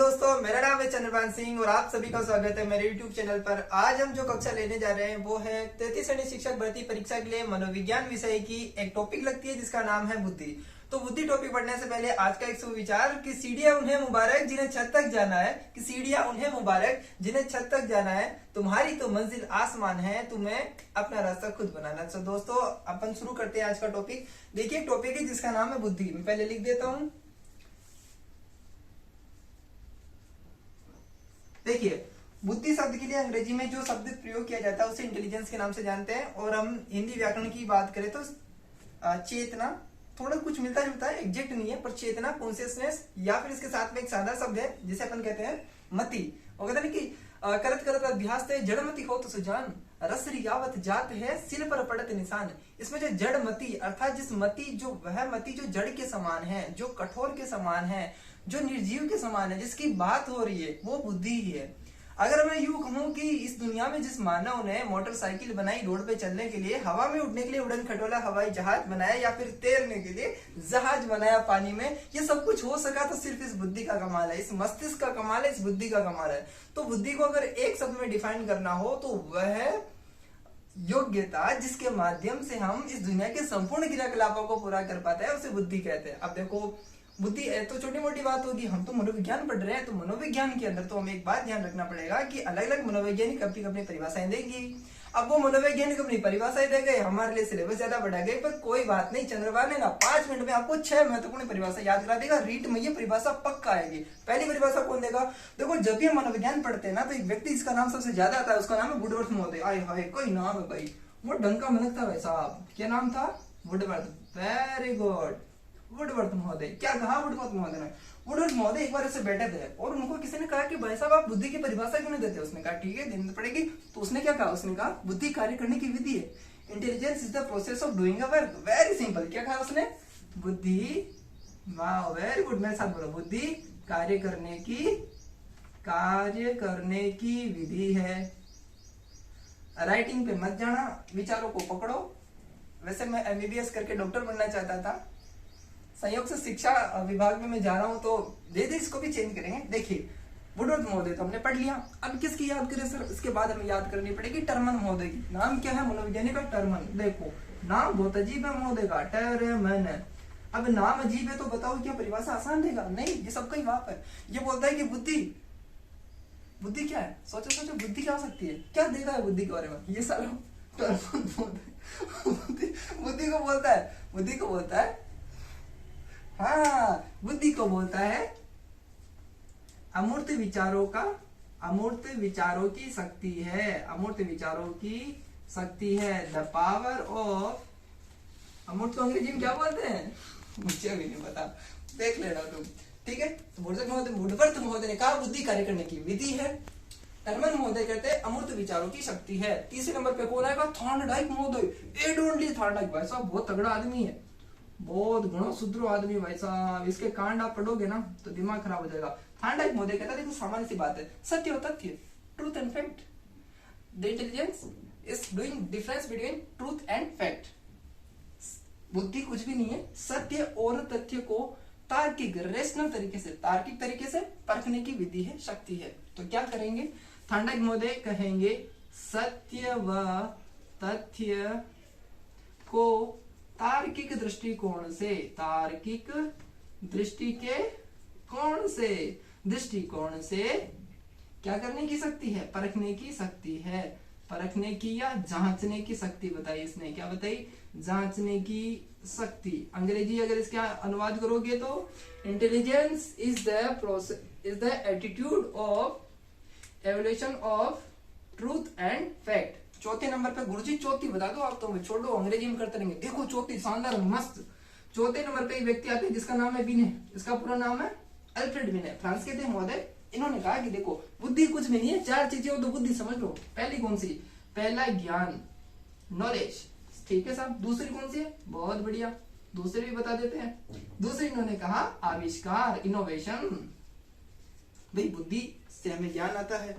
दोस्तों, मेरा नाम है चंद्रभान सिंह और आप सभी का स्वागत है मेरे YouTube चैनल पर। आज हम जो कक्षा लेने जा रहे हैं वो है 33 श्रेणी शिक्षक भर्ती परीक्षा के लिए मनोविज्ञान विषय की एक टॉपिक लगती है जिसका नाम है बुद्धि। तो बुद्धि टॉपिक पढ़ने से पहले आज का एक सुविचार कि सीढ़ियां उन्हें मुबारक जिन्हें छत तक जाना है, कि सीढ़ियां उन्हें मुबारक जिन्हें छत तक जाना है, तुम्हारी तो मंजिल आसमान है, तुम्हें अपना रास्ता खुद बनाना। तो दोस्तों अपन शुरू करते हैं आज का टॉपिक। देखिए टॉपिक है जिसका नाम है बुद्धि। मैं पहले लिख देता हूँ। देखिए बुद्धि शब्द के लिए अंग्रेजी में जो शब्द प्रयोग किया जाता है उसे इंटेलिजेंस के नाम से जानते हैं, और हम हिंदी व्याकरण की बात करें तो चेतना, थोड़ा कुछ मिलता जुलता है, एग्जैक्ट नहीं है पर चेतना, कॉन्शियसनेस, या फिर इसके साथ में एक सादा शब्द है जिसे अपन कहते हैं मति। वो कहते हैं कि करत करत अभ्यास थे जड़मति हो तो सुजान, रस रियावत जात है सिल पर पड़त निशान। इसमें जो जड़ मति अर्थात जिस मति जो वह मति जो जड़ के समान है, जो कठोर के समान है, जो निर्जीव के समान है, जिसकी बात हो रही है वो बुद्धि ही है। अगर मैं यूं कहूं कि इस दुनिया में जिस मानव ने मोटरसाइकिल बनाई रोड पे चलने के लिए, हवा में उड़ने के लिए उड़न खटोला हवाई जहाज बनाया, या फिर तैरने के लिए जहाज बनाया पानी में, ये सब कुछ हो सका तो सिर्फ इस बुद्धि का कमाल है, इस मस्तिष्क का कमाल है, इस बुद्धि का कमाल है। तो बुद्धि को अगर एक शब्द में डिफाइन करना हो तो वह योग्यता जिसके माध्यम से हम इस दुनिया के संपूर्ण क्रियाकलापों को पूरा कर पाते हैं उसे बुद्धि कहते हैं। अब देखो बुद्धि तो छोटी मोटी बात होगी, हम तो मनोविज्ञान पढ़ रहे हैं, तो मनोविज्ञान के अंदर तो हमें एक बात ध्यान रखना पड़ेगा कि अलग अलग मनोवैज्ञानिक अपनी अपनी परिभाषाएं देंगी। अब वो मनोवैज्ञानिक अपनी परिभाषाएं दे गए, हमारे लिए सिलेबस ज्यादा बढ़ा गए, पर कोई बात नहीं, चंद्रभान ने ना 5 मिनट में आपको 6 महत्वपूर्ण परिभाषा याद करा देगा। रीट में ये परिभाषा पक्का आएगी। पहली परिभाषा कौन देगा? देखो जब भी हम मनोविज्ञान पढ़ते हैं ना तो एक व्यक्ति जिसका नाम सबसे ज्यादा आता है उसका नाम है वुडवर्थ महोदय। आए हाय कोई नाम है भाई, वो ढंग का मनक था भाई साहब। क्या नाम था? वुडवर्थ। वेरी गुड, वुडवर्थ महोदय। क्या कहा वुडवर्थ महोदय ने? वुडवर्थ महोदय एक बार ऐसे बैठे थे और उनको किसी ने कहा कि भाई साहब आप बुद्धि की परिभाषा क्यों नहीं देते? उसने कहा ठीक है देनी पड़ेगी। तो उसने क्या कहा? उसने कहा बुद्धि कार्य करने की विधि है। Intelligence is the process of doing a work. Very simple. क्या कहा उसने? बुद्धि, वाह वेरी गुड, मेरे साथ बोलो, बुद्धि कार्य करने की विधि है। राइटिंग पे मत जाना, विचारों को पकड़ो। वैसे मैं एमबीबीएस करके डॉक्टर बनना चाहता था, संयोग से शिक्षा विभाग में मैं जा रहा हूं, तो धीरे धीरे इसको भी चेंज करेंगे। देखिए वुडवर्थ महोदय तो हमने पढ़ लिया, अब किसकी याद करें सर? इसके बाद हमें याद करनी पड़ेगी टर्मन महोदय की। नाम क्या है मनोवैज्ञानिक का? टर्मन। देखो नाम बहुत अजीब है महोदय का, टर्मन। अब नाम अजीब है तो बताओ क्या परिभाषा आसान देगा? नहीं, ये सबका ही वाप है। ये बोलता है कि बुद्धि क्या है? सोचो सोचो, बुद्धि क्या हो सकती है? क्या देगा है बुद्धि के बारे में? ये सारा टर्मन बुद्धि को बोलता है हाँ, बुद्धि को बोलता है अमूर्त विचारों की शक्ति है। अमूर्त विचारों की शक्ति है। द पावर ऑफ, अमूर्त को अंग्रेजी में क्या बोलते हैं? मुझे भी नहीं पता, देख लेना तुम, ठीक है। तो वुडवर्थ महोदय ने कहा बुद्धि कार्य करने की विधि है। टर्मन महोदय कहते हैं अमूर्त विचारों की शक्ति है। तीसरे नंबर पे कौन आएगा? थॉर्नडाइक महोदय। एड ओनली थॉर्नडाइक। भाई साहब बहुत तगड़ा आदमी है, बहुत गुणों शुद्र आदमी भाई साहब। इसके कांड आप पढ़ोगे ना तो दिमाग खराब हो जाएगा। थॉर्नडाइक महोदय कहता है देखो सामान्य सी बात है, सत्य और तथ्य, truth and fact. The intelligence is doing difference between truth and fact. बुद्धि कुछ भी नहीं है, सत्य और तथ्य को तार्किक रेशनल तरीके से, तार्किक तरीके से परखने की विधि है, शक्ति है। तो क्या करेंगे? थॉर्नडाइक महोदय कहेंगे सत्य व तथ्य को तार्किक दृष्टिकोण से, तार्किक दृष्टिकोण से क्या करने की शक्ति है? परखने की शक्ति है। परखने की या जांचने की शक्ति बताई इसने। क्या बताई? जांचने की शक्ति। अंग्रेजी अगर इसका अनुवाद करोगे तो intelligence is the attitude of evolution of truth and fact. चौथे नंबर पे गुरुजी चौथी बता दो आप, तो छोड़ो अंग्रेजी में करते रहेंगे। देखो चौथी शानदार मस्त। चौथे नंबर पे एक व्यक्ति आते हैं जिसका नाम है बिने। इसका पूरा नाम है अल्फ्रेड बिने, फ्रांस के थे महोदय। इन्होंने कहा कि देखो बुद्धि कुछ भी नहीं है, 4 चीजें हो तो बुद्धि समझ लो। पहली कौन सी? पहला ज्ञान, नॉलेज, ठीक है साहब। दूसरी कौन सी है? बहुत बढ़िया, दूसरी भी बता देते हैं। दूसरी इन्होंने कहा आविष्कार, इनोवेशन। भाई बुद्धि से हमें ज्ञान आता है,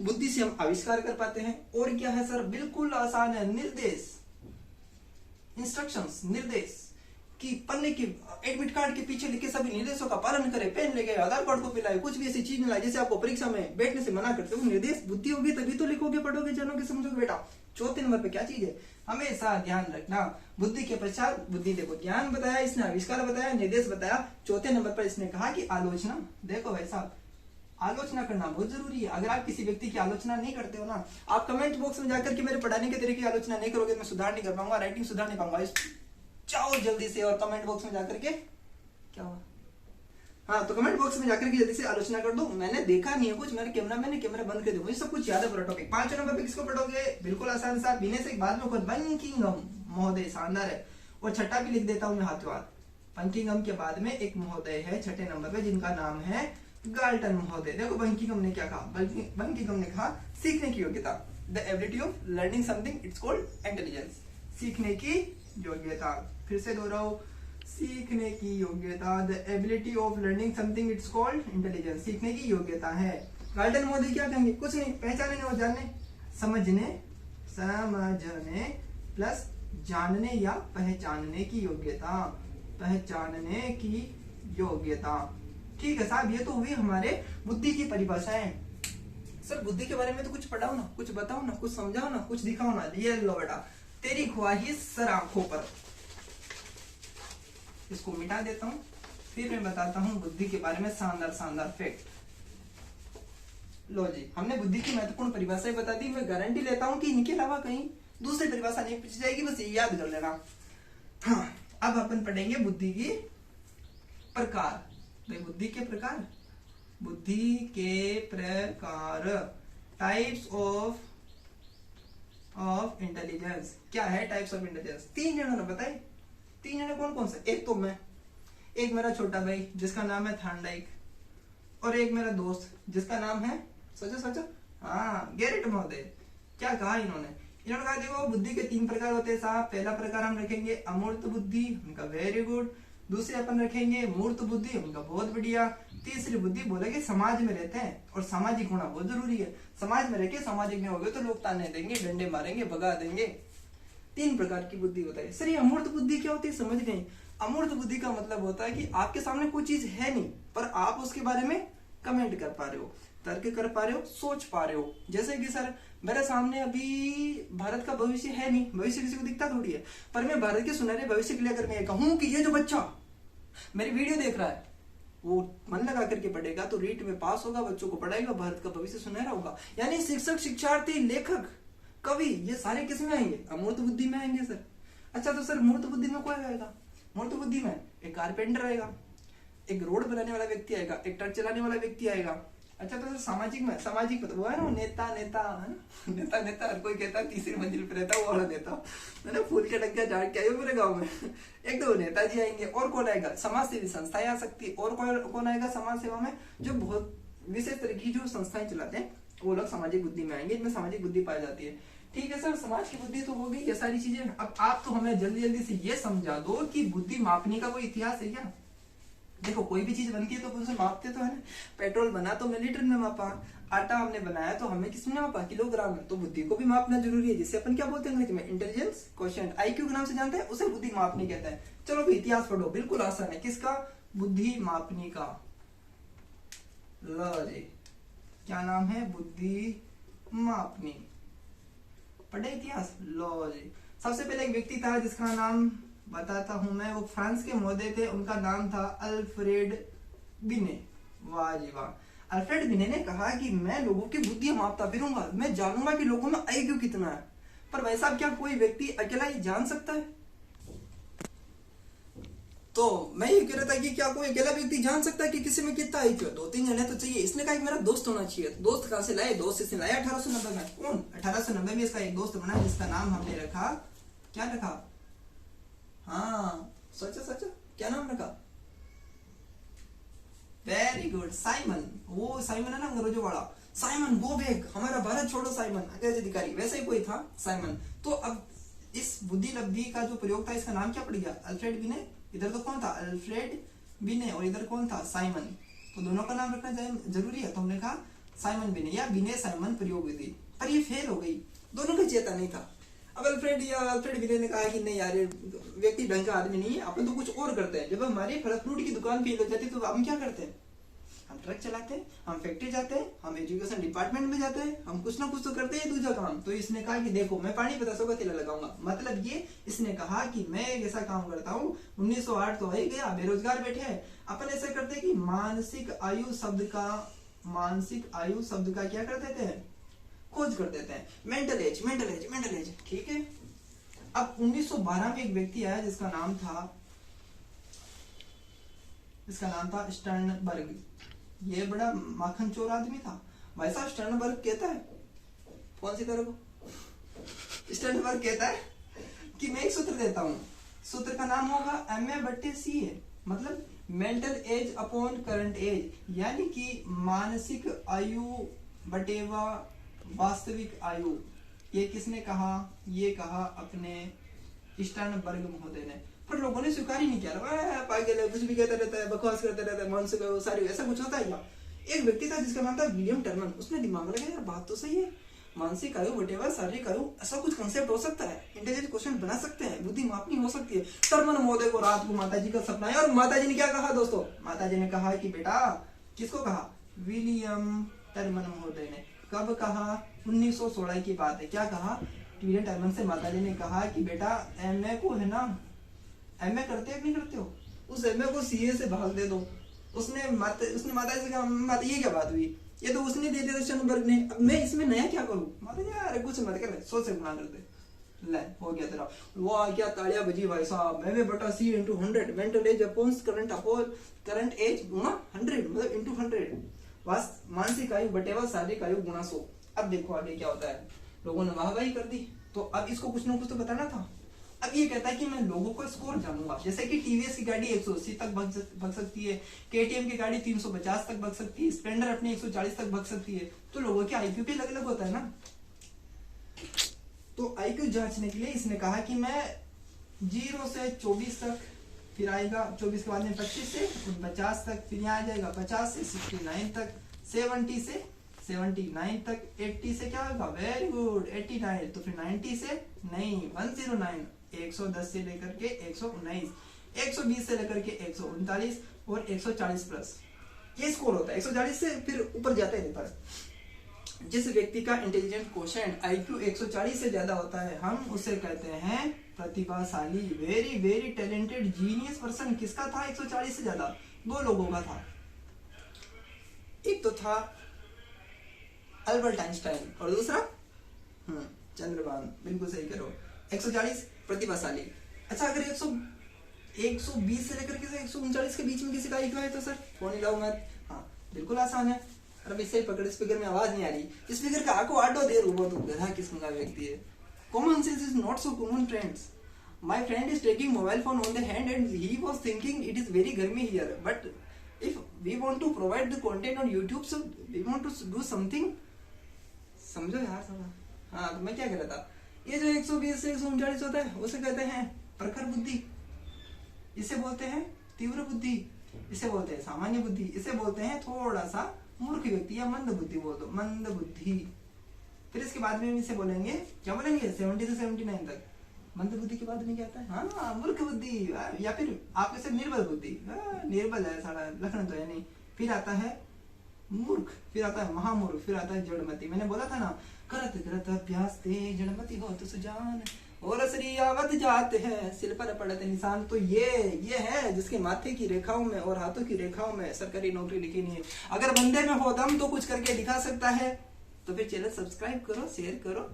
बुद्धि से हम आविष्कार कर पाते हैं। और क्या है सर? बिल्कुल आसान है, निर्देश, इंस्ट्रक्शंस, निर्देश। कि पन्ने की एडमिट कार्ड के पीछे लिखे सभी निर्देशों का पालन करे, पेन ले गए, आधार कार्ड को पिलाए, कुछ भी ऐसी चीज न लाए जैसे आपको परीक्षा में बैठने से मना करते हो। निर्देश बुद्धि होगी तभी तो लिखोगे, पढ़ोगे, जानोगे, समझोगे बेटा। चौथे नंबर पे क्या चीज है, हमेशा ध्यान रखना, बुद्धि के पश्चात बुद्धि। देखो ज्ञान बताया इसने, आविष्कार बताया, निर्देश बताया, चौथे नंबर पर इसने कहा कि आलोचना। देखो भाई साहब, आलोचना करना बहुत जरूरी है। अगर आप किसी व्यक्ति की आलोचना नहीं करते हो ना, आप कमेंट बॉक्स में जाकर के मेरे पढ़ाने के तरीके की आलोचना नहीं करोगे, मैं सुधार नहीं कर पाऊंगा, राइटिंग सुधार नहीं पाऊंगा। जाओ जल्दी से और कमेंट बॉक्स में जाकर के, क्या हुआ, हाँ तो कमेंट बॉक्स में जाकर के जल्दी से आलोचना कर दो। मैंने देखा नहीं है कुछ, मेरे कैमरा मैंने कैमरा बंद कर दिया, मुझे सब कुछ याद है पूरा टॉपिक। 5 नंबर पे किसको पढ़ोगे, बिल्कुल आसान सा, बिने से बाद में बंकिंगम महोदय, शानदार है। और छठा भी लिख देता हूँ मैं हाथों हाथ, बंकिंगम के बाद में एक महोदय है छठे नंबर पे जिनका नाम है गाल्टन महोदय। देखो बंकिंगम ने क्या कहा, बंकिंगम ने कहा सीखने की योग्यता, the ability of learning something, it's called intelligence. सीखने की योग्यता, फिर से दोहराओ, सीखने की योग्यता, the ability of learning something, it's called intelligence. सीखने की योग्यता है। गाल्टन महोदय क्या कहेंगे, कुछ नहीं, पहचानने और जानने, समझने प्लस जानने या पहचानने की योग्यता, पहचानने की योग्यता। ठीक है साहब, ये तो हुई हमारे बुद्धि की परिभाषाएं। सर बुद्धि के बारे में तो कुछ पढ़ाओ ना, कुछ बताओ ना, कुछ समझाओ ना, कुछ दिखाओ ना। ये लो बेटा, तेरी ख्वाहिश सर आंखों पर। इसको मिटा देता हूं, फिर मैं बताता हूं बुद्धि के बारे में शानदार शानदार फैक्ट। लो जी, हमने बुद्धि की महत्वपूर्ण परिभाषाएं बता दी। मैं गारंटी लेता हूं कि इनके अलावा कहीं दूसरी परिभाषा नहीं पूछी जाएगी, बस ये याद कर लेना। हाँ, अब अपन पढ़ेंगे बुद्धि की प्रकार। भाई बुद्धि के प्रकार, बुद्धि के प्रकार, टाइप्स ऑफ इंटेलिजेंस। क्या है टाइप्स ऑफ इंटेलिजेंस, 3 जनों ने बताए। 3 जने कौन कौन से, एक तो मैं, एक मेरा छोटा भाई जिसका नाम है थांडाइक, और एक मेरा दोस्त जिसका नाम है, सोचो, हाँ, गैरेट महोदय। क्या कहा इन्होंने कहा देखो बुद्धि के 3 प्रकार होते हैं साहब। पहला प्रकार हम रखेंगे अमूर्त बुद्धि, उनका वेरी गुड। दूसरे अपन रखेंगे मूर्त बुद्धि, उनका बहुत बढ़िया। तीसरी बुद्धि बोलेगे समाज में रहते हैं और सामाजिक होना बहुत जरूरी है। समाज में रहकर सामाजिक नहीं होगे तो लोग ताने देंगे, डंडे मारेंगे, भगा देंगे। 3 प्रकार की बुद्धि होता है। सर ये अमूर्त बुद्धि क्या होती है, समझ नहीं। अमूर्त बुद्धि का मतलब होता है कि आपके सामने कोई चीज है नहीं, पर आप उसके बारे में कमेंट कर पा रहे हो, तर्क कर पा रहे हो, सोच पा रहे हो। जैसे कि सर मेरे सामने अभी भारत का भविष्य है नहीं, भविष्य किसी को दिखता थोड़ी है, पर मैं भारत के सुनहरे भविष्य के लिए अगर मैं कहूं कि ये जो बच्चा मेरी वीडियो देख रहा है वो मन लगा करके पढ़ेगा तो रीट में पास होगा, बच्चों को पढ़ाएगा, भारत का भविष्य सुनहरा होगा। यानी शिक्षक, शिक्षार्थी, लेखक, कवि, ये सारे किस में आएंगे, अमूर्त बुद्धि में आएंगे सर। अच्छा तो सर मूर्त बुद्धि में कौन आएगा, मूर्त बुद्धि में एक कारपेंटर आएगा, एक रोड बनाने वाला व्यक्ति आएगा, एक ट्रक चलाने वाला व्यक्ति आएगा। अच्छा तो सर सामाजिक में, सामाजिक मतलब वो है ना नेता है ना, नेता हर कोई कहता है 3री मंजिल पे रहता है वो वाला नेता है ना, फूल के टंकिया झाड़ के आए मेरे गाँव में। एक तो नेताजी आएंगे, और कौन आएगा, समाज सेवी संस्थाएं आ सकती है, और कौन आएगा समाज सेवा में, जो बहुत विशेष तरह की जो संस्थाएं चलाते हैं वो लोग सामाजिक बुद्धि में आएंगे, इनमें सामाजिक बुद्धि पाई जाती है। ठीक है सर, समाज की बुद्धि तो हो गई, ये सारी चीजें। अब आप तो हमें जल्दी जल्दी से ये समझा दो कि बुद्धि मापने का कोई इतिहास है क्या। देखो कोई भी चीज बनती है तो उसे मापते तो है ना। पेट्रोल बना तो हमने लीटर में मापा, आटा हमने बनाया तो हमें किसमें मापा, किलोग्राम में। तो बुद्धि को भी मापना जरूरी है, जिससे अपन क्या बोलते हैं अंग्रेजी में, इंटेलिजेंस क्वोशिएंट, आईक्यू के नाम से जानते हैं, उसे बुद्धि मापनी कहते हैं। चलो भी इतिहास पढ़ो, बिल्कुल आसान है। किसका, बुद्धि मापनी का। लो जी, क्या नाम है, बुद्धि मापनी। पढ़े इतिहास। लो जी, सबसे पहले एक व्यक्ति था जिसका नाम बताता हूं मैं, वो फ्रांस के महोदय थे, उनका नाम था अल्फ्रेड बिने। वाह जी वाह। अल्फ्रेड बिने ने कहा कि मैं लोगों की बुद्धि मापता फिरूंगा, मैं जानूंगा कि लोगों में आईक्यू कितना है। पर भाई साहब क्या कोई व्यक्ति अकेला ये जान सकता है। तो मैं ये कह रहा था कि क्या कोई अकेला व्यक्ति जान सकता है कि किसी में कितना आईक्यू है, 2-3 जने तो चाहिए। इसने कहा कि मेरा दोस्त होना चाहिए। दोस्त कहां से लाए, दोस्त इसने लाया 1890 में। कौन, 1890 में इसका एक दोस्त बना जिसका नाम हमने रखा, क्या रखा, हाँ सोचो क्या नाम रखा, वेरी गुड, साइमन। वो साइमन है ना अंग्रेजों वाला, साइमन गो बैक, हमारा भारत छोड़ो साइमन, अंग्रेज अधिकारी, वैसे ही कोई था साइमन। तो अब इस बुद्धि लब्धि का जो प्रयोग था इसका नाम क्या पड़ गया, अल्फ्रेड बिने। इधर तो कौन था, अल्फ्रेड बिने, और इधर कौन था, साइमन। तो दोनों का नाम रखना जरूरी है, तो हमने कहा साइमन बिने या बिने साइमन प्रयोग विधि। पर ये फेल हो गई, दोनों का चेता नहीं था। अब अल्फ्रेड या अल्फ्रेड विले ने कहा कि नहीं यार, ये व्यक्ति ढंग का आदमी नहीं है, अपन तो कुछ और करते हैं। जब हमारी फल फ्रूट की दुकान फेल हो जाती है तो हम क्या करते हैं? हम ट्रक चलाते हैं, हम फैक्ट्री जाते हैं, हम एजुकेशन डिपार्टमेंट में जाते हैं, हम कुछ ना कुछ तो करते हैं दूसरा काम। तो इसने कहा कि देखो मैं पानी 50 का ठेला लगाऊंगा, मतलब ये इसने कहा कि मैं एक ऐसा काम करता हूँ। 1908 तो आ ही गया, बेरोजगार बैठे हैं, अपन ऐसा करते हैं कि मानसिक आयु शब्द का क्या कर देते हैं? खोज कर देते हैं। मेंटल एज, ठीक है। अब 1912 में एक व्यक्ति आया जिसका नाम था स्टर्नबर्ग। ये बड़ा माखन चोर आदमी था भाई साहब। स्टर्नबर्ग कहता है, कौन सी तरह को स्टर्नबर्ग कहता है कि मैं एक सूत्र देता हूं, सूत्र का नाम होगा MA/CA, मतलब mental age upon current age, यानी कि मानसिक आयु बटेवा वास्तविक आयु। ये किसने कहा? ये कहा अपने स्टर्नबर्ग महोदय ने। पर लोगों ने स्वीकार ही नहीं किया, पागल है, कुछ भी कहता रहता है, बकवास करता रहता है, मानसिक सारी ऐसा कुछ होता है क्या? एक व्यक्ति था जिसका नाम था विलियम टर्नर। उसने दिमाग लगाया, यार बात तो सही है, मानसिक आयु बटेवा शारीरिक आयु, ऐसा कुछ कंसेप्ट हो सकता है, इंटेलिजेंट क्वेश्चन बना सकते हैं, बुद्धि मापनी हो सकती है। टर्नर महोदय को रात को माताजी का सपना आया और माताजी ने क्या कहा दोस्तों? माताजी ने कहा कि बेटा, किसको कहा? विलियम टर्नर महोदय ने। कब कहा? 1916 की बात है। क्या कहा? विलियम टर्नर से माताजी ने कहा कि बेटा MA को है ना, MA करते हो नहीं करते हो, उस MA को CA से भाग दे दो। उसने माताजी से कहा, ये क्या बात हुई? ये तो उसने दे दिया स्टर्नबर्ग ने, अब मैं इसमें नया क्या करूं? माताजी यार कुछ मत कर, 100 से गुना कर दे, ले हो गया तेरा। वाह क्या तालियां बजी भाई साहब। MA/C × 100, mental age upon current age गुणा 100, मतलब × 100, मानसिक आयु बटेवा शारीरिक आयु गुणा 100। अब देखो आगे क्या होता है। लोगों ने वाहवाही कर दी, तो अब इसको कुछ ना कुछ तो बताना था। अब ये कहता है कि मैं लोगों को स्कोर जानूंगा, जैसे कि TVS की गाड़ी 180 तक भाग सकती है, KTM की गाड़ी 350 तक भाग सकती है, स्प्लेंडर अपने 140 तक भाग सकती है। तो लोगों के IQ भी अलग अलग होता है ना। तो IQ जांचने के लिए इसने कहा कि मैं 0 से 24 तक, फिर आएगा 24 के बाद में 25 से 49 तक, फिर यहाँ आ जाएगा 50 से 69 तक, 70 से 79 तक, 80 से क्या होगा? वेरी गुड 89, तो फिर 90 से नहीं 109, 110 से लेकर के 119, 120 से लेकर के 139 और 140 प्लस, ये स्कोर होता है। 140 से फिर ऊपर जाता है पर जिस व्यक्ति का इंटेलिजेंट क्वोशिएंट IQ 140 से ज्यादा होता है, हम उसे कहते हैं प्रतिभाशाली, very very talented genius person. किसका था 140 से ज्यादा? 2 लोगों का था। एक तो था अल्बर्ट आइंस्टाइन और दूसरा चंद्रभान। बिल्कुल सही करो, 140 प्रतिभाशाली। अच्छा, अगर 120 से लेकर के 139 के बीच में किसी का IQ है तो सर फोन ही लाओ मत। हाँ बिल्कुल आसान है। अब इससे पकड़, स्पीकर में आवाज नहीं आ रही, स्पीकर का आको आडो दे रू, वो तो गधा किस्म का व्यक्ति है। Common sense is not so common friends. My friend is taking mobile phone on the hand and he was thinking it is very गर्मी here, but if we want to provide the content on YouTube, so we want to do something. समझो यार सब। हाँ तो मैं क्या कह रहा था, ये जो 120 से 139 होता है उसे कहते हैं प्रखर बुद्धि, इसे बोलते हैं तीव्र बुद्धि, इसे बोलते हैं सामान्य बुद्धि, इसे बोलते हैं थोड़ा सा मूर्ख व्यक्ति या मंद बुद्धि बोल दो, मंद बुद्धि। फिर इसके बाद में इसे बोलेंगे, क्या बोलेंगे 70 से 79 तक। मंद बुद्धि के बाद में क्या आता है? हाँ मूर्ख बुद्धि, या फिर आप इसे निर्बल बुद्धि, निर्बल है सारा लक्षण तो है नहीं। फिर आता है मूर्ख, फिर आता है महामूर्ख, फिर आता है जड़मति। मैंने बोला था ना, करत करत अभ्यास ते जड़मति हो तो सुजान और असरियावत जाते हैं सिर पर पड़ते निशान। तो ये है जिसके माथे की रेखाओं में और हाथों की रेखाओं में सरकारी नौकरी लिखी नहीं है। अगर बंदे में हो दम तो कुछ करके दिखा सकता है। तो फिर चैनल सब्सक्राइब करो, शेयर करो।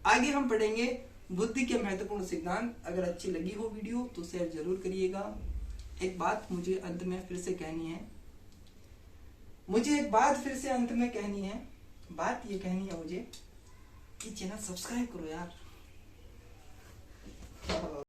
आगे हम पढ़ेंगे बुद्धि के महत्वपूर्ण सिद्धांत। अगर अच्छी लगी हो वीडियो तो शेयर जरूर करिएगा। एक बात मुझे अंत में फिर से कहनी है, बात ये कहनी है मुझे कि चैनल सब्सक्राइब करो यार।